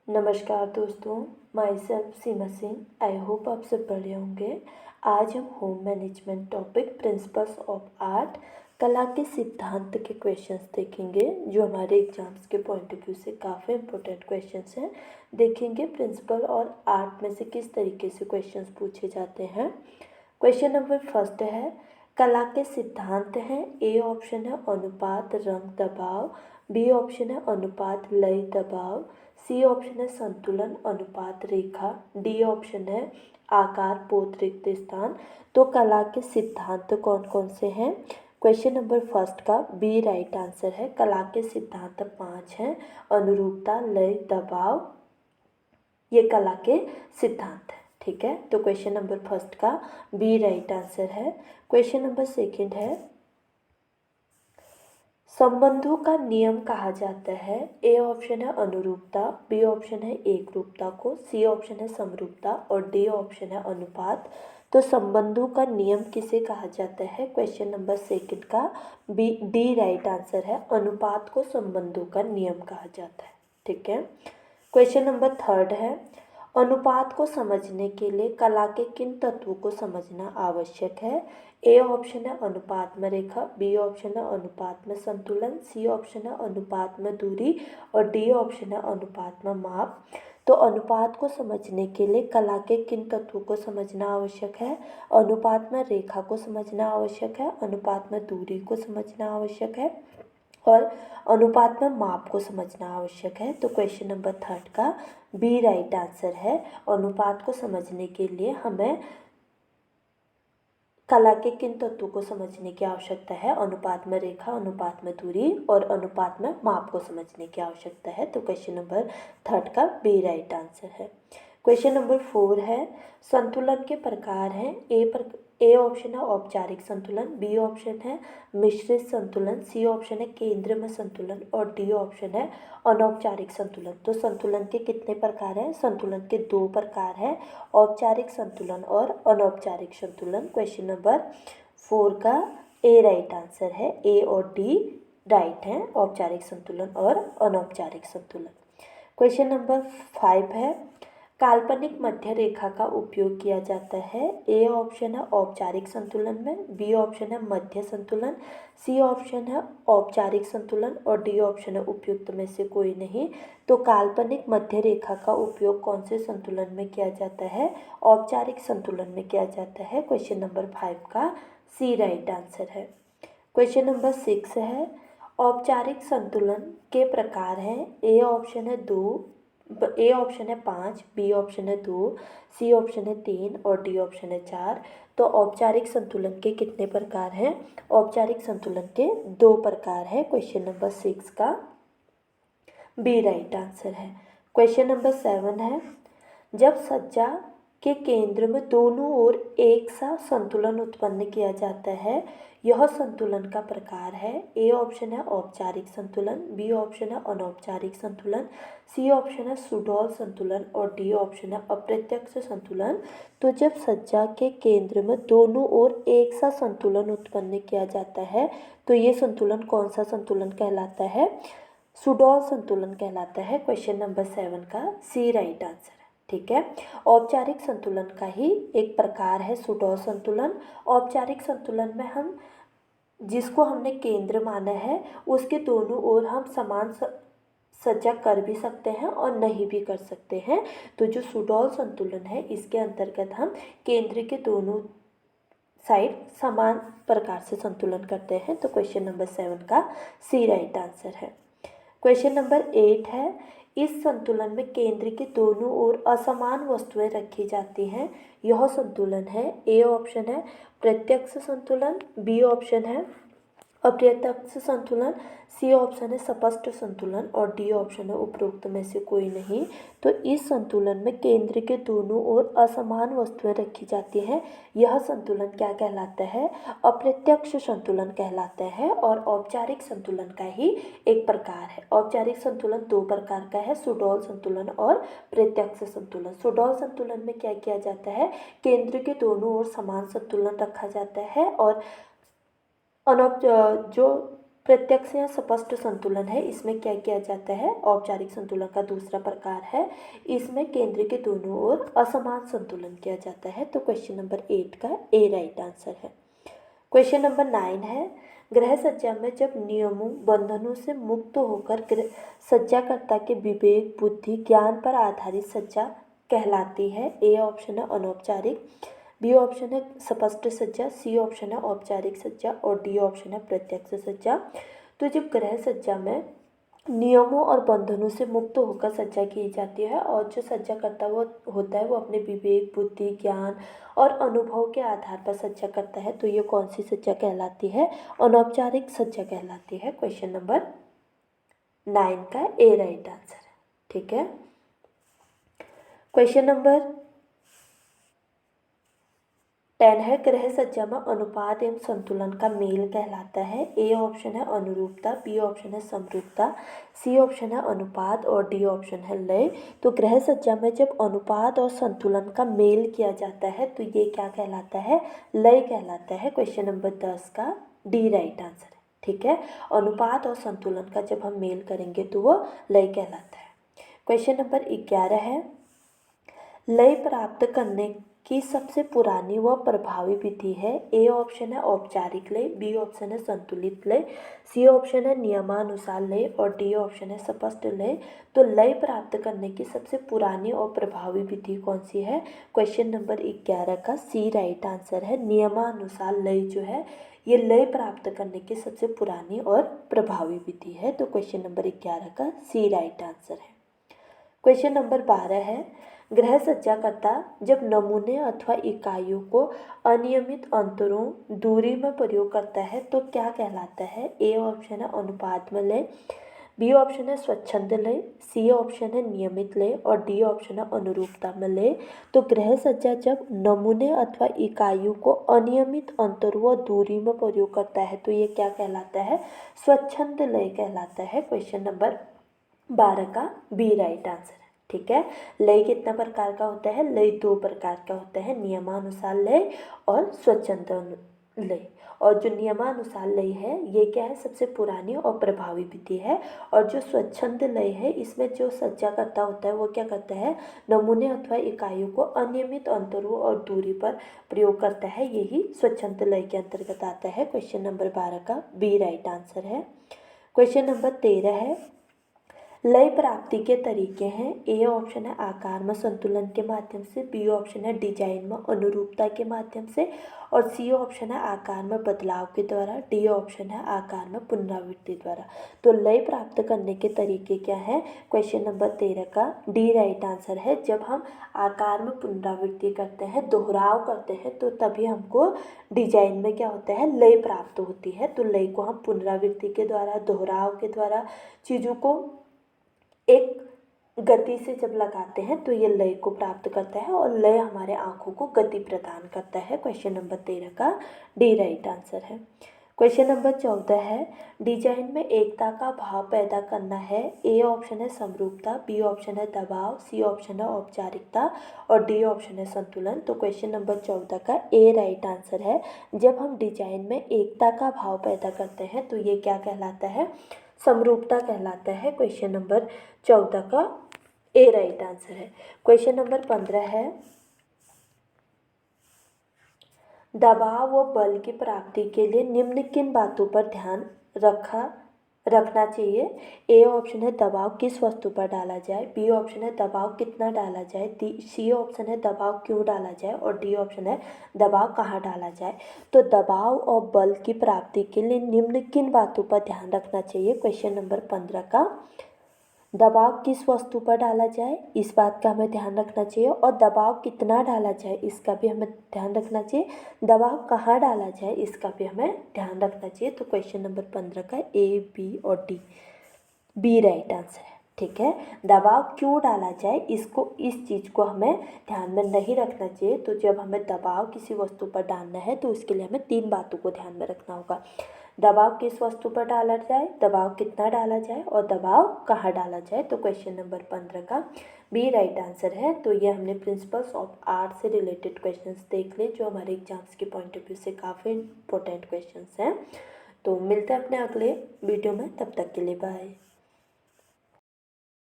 नमस्कार दोस्तों, my self Seema Singh. I hope आप सब बढ़िया होंगे। आज हम home management topic principles of art कला के सिद्धांत के क्वेश्चंस देखेंगे, जो हमारे एग्जाम्स के पॉइंट ऑफ व्यू से काफ़ी इंपॉर्टेंट क्वेश्चंस हैं। देखेंगे प्रिंसिपल और आर्ट में से किस तरीके से क्वेश्चंस पूछे जाते हैं। क्वेश्चन नंबर फर्स्ट है, कला के सिद्धांत हैं। ए ऑप्शन है अनुपात रंग दबाव, बी ऑप्शन है अनुपात लय दबाव, सी ऑप्शन है संतुलन अनुपात रेखा, डी ऑप्शन है आकार पोत रिक्त स्थान। तो कला के सिद्धांत कौन कौन से हैं? क्वेश्चन नंबर फर्स्ट का बी राइट आंसर है। कला के सिद्धांत 5 हैं। अनुरूपता, लय, दबाव, ये कला के सिद्धांत हैं। ठीक है, तो क्वेश्चन नंबर फर्स्ट का बी राइट आंसर है। क्वेश्चन नंबर सेकंड है, संबंधों का नियम कहा जाता है। ए ऑप्शन है अनुरूपता, बी ऑप्शन है एकरूपता को, सी ऑप्शन है समरूपता और डी ऑप्शन है अनुपात। तो संबंधों का नियम किसे कहा जाता है? क्वेश्चन नंबर सेकंड का बी डी राइट आंसर है। अनुपात को संबंधों का नियम कहा जाता है। ठीक है, क्वेश्चन नंबर थर्ड है, अनुपात को समझने के लिए कला के किन तत्वों को समझना आवश्यक है? ए ऑप्शन है अनुपात में रेखा, बी ऑप्शन है अनुपात में संतुलन, सी ऑप्शन है अनुपात में दूरी और डी ऑप्शन है अनुपात में माप। तो अनुपात को समझने के लिए कला के किन तत्वों को समझना आवश्यक है? अनुपात में रेखा को समझना आवश्यक है, अनुपात में दूरी को समझना आवश्यक है और अनुपात में माप को समझना आवश्यक है। तो क्वेश्चन नंबर थर्ड का बी राइट आंसर है। अनुपात को समझने के लिए हमें कला के किन तत्वों को समझने की आवश्यकता है? अनुपात में रेखा, अनुपात में दूरी और अनुपात में माप को समझने की आवश्यकता है। तो क्वेश्चन नंबर थर्ड का बी राइट आंसर है। क्वेश्चन नंबर 4 है, संतुलन के प्रकार हैं। ए ऑप्शन है औपचारिक संतुलन, बी ऑप्शन है मिश्रित संतुलन, सी ऑप्शन है केंद्र में संतुलन और डी ऑप्शन है अनौपचारिक संतुलन। तो संतुलन के कितने प्रकार हैं? संतुलन के 2 प्रकार हैं, औपचारिक संतुलन और अनौपचारिक संतुलन। क्वेश्चन नंबर 4 का ए राइट आंसर है। ए और डी राइट हैं, औपचारिक संतुलन और अनौपचारिक संतुलन। क्वेश्चन नंबर 5 है, काल्पनिक मध्य रेखा का उपयोग किया जाता है। ए ऑप्शन है औपचारिक संतुलन में, बी ऑप्शन है मध्य संतुलन, सी ऑप्शन है औपचारिक संतुलन और डी ऑप्शन है उपयुक्त में से कोई नहीं। तो काल्पनिक मध्य रेखा का उपयोग कौन से संतुलन में किया जाता है? औपचारिक संतुलन में किया जाता है। क्वेश्चन नंबर 5 का सी राइट आंसर है। क्वेश्चन नंबर 6 है, औपचारिक संतुलन के प्रकार हैं। ए ऑप्शन है 5, बी ऑप्शन है 2, सी ऑप्शन है 3 और डी ऑप्शन है 4। तो औपचारिक संतुलन के कितने प्रकार हैं? औपचारिक संतुलन के 2 प्रकार हैं। क्वेश्चन नंबर 6 का बी राइट आंसर है। क्वेश्चन नंबर 7 है, जब सज्जा के केंद्र में दोनों ओर एक सा संतुलन उत्पन्न किया जाता है, यह संतुलन का प्रकार है। ए ऑप्शन है औपचारिक संतुलन, बी ऑप्शन है अनौपचारिक संतुलन, सी ऑप्शन है सुडौल संतुलन और डी ऑप्शन है अप्रत्यक्ष संतुलन। तो जब सज्जा के केंद्र में दोनों ओर एक सा संतुलन उत्पन्न किया जाता है, तो ये संतुलन कौन सा संतुलन कहलाता है? सुडौल संतुलन कहलाता है। क्वेश्चन नंबर 7 का सी राइट आंसर है। ठीक है, औपचारिक संतुलन का ही एक प्रकार है सुडौल संतुलन। औपचारिक संतुलन में हम जिसको हमने केंद्र माना है उसके दोनों ओर हम समान सज्जा कर भी सकते हैं और नहीं भी कर सकते हैं। तो जो सुडौल संतुलन है इसके अंतर्गत हम केंद्र के दोनों साइड समान प्रकार से संतुलन करते हैं। तो क्वेश्चन नंबर 7 का सी राइट आंसर है। क्वेश्चन नंबर 8 है, इस संतुलन में केंद्र के दोनों ओर असमान वस्तुएं रखी जाती हैं, यह संतुलन है। ए ऑप्शन है प्रत्यक्ष संतुलन, बी ऑप्शन है अप्रत्यक्ष संतुलन, सी ऑप्शन है स्पष्ट संतुलन और डी ऑप्शन है उपरोक्त में से कोई नहीं। तो इस संतुलन में केंद्र के दोनों ओर असमान वस्तुएं रखी जाती हैं, यह संतुलन क्या कहलाता है? अप्रत्यक्ष संतुलन कहलाता है और औपचारिक संतुलन का ही एक प्रकार है। औपचारिक संतुलन 2 प्रकार का है, सुडौल संतुलन और प्रत्यक्ष संतुलन। सुडौल संतुलन में क्या किया जाता है? केंद्र के दोनों ओर समान संतुलन रखा जाता है और जो प्रत्यक्ष या स्पष्ट संतुलन है, इसमें क्या किया जाता है, औपचारिक संतुलन का दूसरा प्रकार है, इसमें केंद्र के दोनों ओर असमान संतुलन किया जाता है। तो क्वेश्चन नंबर 8 का ए राइट आंसर है। क्वेश्चन नंबर 9 है, ग्रह सज्जा में जब नियमों बंधनों से मुक्त होकर सज्जाकर्ता के विवेक बुद्धि ज्ञान पर आधारित सज्जा कहलाती है। ए ऑप्शन है अनौपचारिक, बी ऑप्शन है स्पष्ट सज्जा, सी ऑप्शन है औपचारिक सज्जा और डी ऑप्शन है प्रत्यक्ष सज्जा। तो जब ग्रह सज्जा में नियमों और बंधनों से मुक्त होकर सज्जा की जाती है और जो सज्जा करता वो होता है वो अपने विवेक बुद्धि ज्ञान और अनुभव के आधार पर सज्जा करता है, तो ये कौन सी सज्जा कहलाती है, अनौपचारिक सज्जा कहलाती है। क्वेश्चन नंबर 9 का ए राइट आंसर है। ठीक है, क्वेश्चन नंबर 10 है, ग्रह सज्जा में अनुपात एवं संतुलन का मेल कहलाता है। ए ऑप्शन है अनुरूपता, बी ऑप्शन है समरूपता, सी ऑप्शन है अनुपात और डी ऑप्शन है लय। तो ग्रह सज्जा में जब अनुपात और संतुलन का मेल किया जाता है तो ये क्या कहलाता है, लय कहलाता है। क्वेश्चन नंबर 10 का डी राइट आंसर है। ठीक है, अनुपात और संतुलन का जब हम मेल करेंगे तो वो लय कहलाता है। क्वेश्चन नंबर 11 है, लय प्राप्त करने की सबसे पुरानी व प्रभावी विधि है। ए ऑप्शन है औपचारिक लय, बी ऑप्शन है संतुलित लय, सी ऑप्शन है नियमानुसार लय और डी ऑप्शन है स्पष्ट लय। तो लय प्राप्त करने की सबसे पुरानी और प्रभावी विधि कौन सी है, क्वेश्चन नंबर 11 का सी राइट आंसर है। नियमानुसार लय जो है ये लय प्राप्त करने की सबसे पुरानी और प्रभावी विधि है। तो क्वेश्चन नंबर 11 का सी राइट आंसर है। क्वेश्चन नंबर 12 है, ग्रह सज्जाकर्ता जब नमूने अथवा इकाइयों को अनियमित अंतरों दूरी में प्रयोग करता है तो क्या कहलाता है। ए ऑप्शन है अनुपात में लय, बी ऑप्शन है स्वच्छंद लय, सी ऑप्शन है नियमित लय और डी ऑप्शन है अनुरूपता में लय। तो ग्रह सज्जा जब नमूने अथवा इकाइयों को अनियमित अंतरों व दूरी में प्रयोग करता है तो ये क्या कहलाता है, स्वच्छंद लय कहलाता है। क्वेश्चन नंबर 12 का बी राइट आंसर है। ठीक है, लय कितना प्रकार का होता है, लय 2 प्रकार का होता है, नियमानुसार लय और स्वच्छंद लय। और जो नियमानुसार लय है ये क्या है, सबसे पुरानी और प्रभावी विधि है। और जो स्वच्छंद लय है इसमें जो सज्जा करता होता है वो क्या करता है, नमूने अथवा इकाइयों को अनियमित अंतरों और दूरी पर प्रयोग करता है, यही स्वच्छंद लय के अंतर्गत आता है। क्वेश्चन नंबर 12 का बी राइट आंसर है। क्वेश्चन नंबर 13 है, लय प्राप्ति के तरीके हैं। ए ऑप्शन है आकार में संतुलन के माध्यम से, बी ऑप्शन है डिजाइन में अनुरूपता के माध्यम से और सी ऑप्शन है आकार में बदलाव के द्वारा, डी ऑप्शन है आकार में पुनरावृत्ति द्वारा। तो लय प्राप्त करने के तरीके क्या है, क्वेश्चन नंबर 13 का डी राइट आंसर है। जब हम आकार में पुनरावृत्ति करते हैं, दोहराव करते हैं, तो तभी हमको डिजाइन में क्या होता है, लय प्राप्त होती है। तो लय को हम पुनरावृत्ति के द्वारा, दोहराव के द्वारा चीज़ों को एक गति से जब लगाते हैं तो ये लय को प्राप्त करता है और लय हमारे आँखों को गति प्रदान करता है। क्वेश्चन नंबर 13 का डी राइट आंसर है। क्वेश्चन नंबर 14 है, डिजाइन में एकता का भाव पैदा करना है। ए ऑप्शन है समरूपता, बी ऑप्शन है दबाव, सी ऑप्शन है औपचारिकता और डी ऑप्शन है संतुलन। तो क्वेश्चन नंबर 14 का ए राइट आंसर है। जब हम डिजाइन में एकता का भाव पैदा करते हैं तो ये क्या कहलाता है, समरूपता कहलाता है। क्वेश्चन नंबर 14 का ए राइट आंसर है। क्वेश्चन नंबर 15 है, दबाव व बल की प्राप्ति के लिए निम्न किन बातों पर ध्यान रखना चाहिए। ए ऑप्शन है दबाव किस वस्तु पर डाला जाए, बी ऑप्शन है दबाव कितना डाला जाए, सी ऑप्शन है दबाव क्यों डाला जाए और डी ऑप्शन है दबाव कहाँ डाला जाए। तो दबाव और बल की प्राप्ति के लिए निम्न किन बातों पर ध्यान रखना चाहिए। क्वेश्चन नंबर 15 का दबाव किस वस्तु पर डाला जाए इस बात का हमें ध्यान रखना चाहिए और दबाव कितना डाला जाए इसका भी हमें ध्यान रखना चाहिए, दबाव कहाँ डाला जाए इसका भी हमें ध्यान रखना चाहिए। तो क्वेश्चन नंबर 15 का ए बी और डी बी राइट आंसर है। ठीक है, दबाव क्यों डाला जाए इस चीज़ को हमें ध्यान में नहीं रखना चाहिए। तो जब हमें दबाव किसी वस्तु पर डालना है तो उसके लिए हमें 3 बातों को ध्यान में रखना होगा, दबाव किस वस्तु पर डाला जाए, दबाव कितना डाला जाए और दबाव कहाँ डाला जाए। तो क्वेश्चन नंबर 15 का बी राइट आंसर है। तो ये हमने प्रिंसिपल्स ऑफ आर्ट से रिलेटेड क्वेश्चंस देख लिए जो हमारे एग्जाम्स के पॉइंट ऑफ व्यू से काफ़ी इंपॉर्टेंट क्वेश्चंस हैं। तो मिलते हैं अपने अगले वीडियो में, तब तक के लिए बाय।